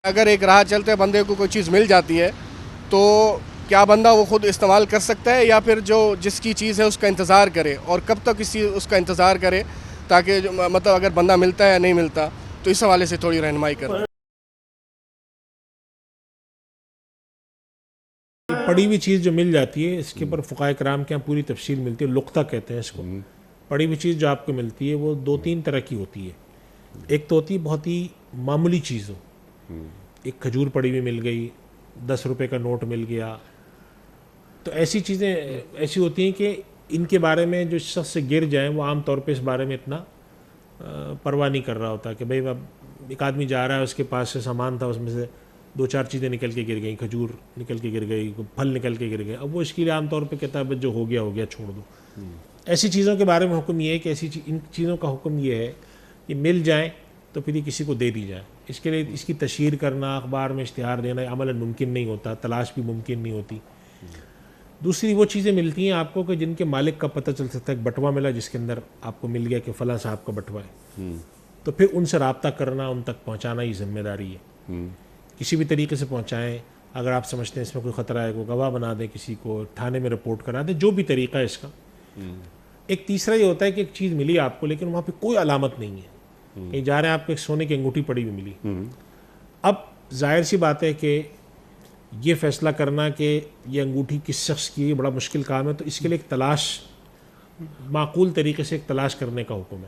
اگر ایک راہ چلتے بندے کو کوئی چیز مل جاتی ہے تو کیا بندہ وہ خود استعمال کر سکتا ہے یا پھر جو جس کی چیز ہے اس کا انتظار کرے، اور کب تک اس کا انتظار کرے تاکہ مطلب اگر بندہ ملتا ہے یا نہیں ملتا، تو اس حوالے سے تھوڑی رہنمائی کریں۔ پڑی ہوئی چیز جو مل جاتی ہے اس کے اوپر فقہائے کرام کے یہاں پوری تفصیل ملتی ہے، لقطہ کہتے ہیں اس کو۔ پڑی ہوئی چیز جو آپ کو ملتی ہے وہ دو تین طرح کی ہوتی ہے۔ ایک تو ہوتی ہے بہت ہی معمولی چیز ہو، ایک کھجور پڑی ہوئی مل گئی، 10 روپے کا نوٹ مل گیا، تو ایسی چیزیں ایسی ہوتی ہیں کہ ان کے بارے میں جو شخص سے گر جائیں وہ عام طور پہ اس بارے میں اتنا پرواہ نہیں کر رہا ہوتا کہ بھئی اب ایک آدمی جا رہا ہے، اس کے پاس سے سامان تھا، اس میں سے 2-4 چیزیں نکل کے گر گئیں، کھجور نکل کے گر گئی، پھل نکل کے گر گئے، اب وہ اس کے لیے عام طور پہ کہتا ہے جو ہو گیا چھوڑ دو۔ ایسی چیزوں کے بارے میں حکم یہ ہے کہ ان چیزوں کا حکم یہ ہے کہ مل جائیں تو پھر یہ کسی کو دے دی جائے۔ اس کے لیے اس کی تشہیر کرنا، اخبار میں اشتہار دینا عملاً ممکن نہیں ہوتا، تلاش بھی ممکن نہیں ہوتی۔ دوسری وہ چیزیں ملتی ہیں آپ کو کہ جن کے مالک کا پتہ چل سکتا ہے، ایک بٹوا ملا جس کے اندر آپ کو مل گیا کہ فلاں صاحب کا بٹوا ہے، تو پھر ان سے رابطہ کرنا، ان تک پہنچانا ہی ذمہ داری ہے۔ کسی بھی طریقے سے پہنچائیں، اگر آپ سمجھتے ہیں اس میں کوئی خطرہ ہے، کوئی گواہ بنا دیں، کسی کو تھانے میں رپورٹ کرا دیں، جو بھی طریقہ ہے اس کا۔ ایک تیسرا یہ ہوتا ہے کہ ایک چیز ملی آپ کو لیکن وہاں پہ کوئی علامت نہیں ہے، کہیں جا رہے ہیں آپ کو ایک سونے کی انگوٹھی پڑی ہوئی ملی۔ اب ظاہر سی بات ہے کہ یہ فیصلہ کرنا کہ یہ انگوٹھی کس شخص کی ہے بڑا مشکل کام ہے، تو اس کے لیے ایک تلاش، معقول طریقے سے ایک تلاش کرنے کا حکم ہے۔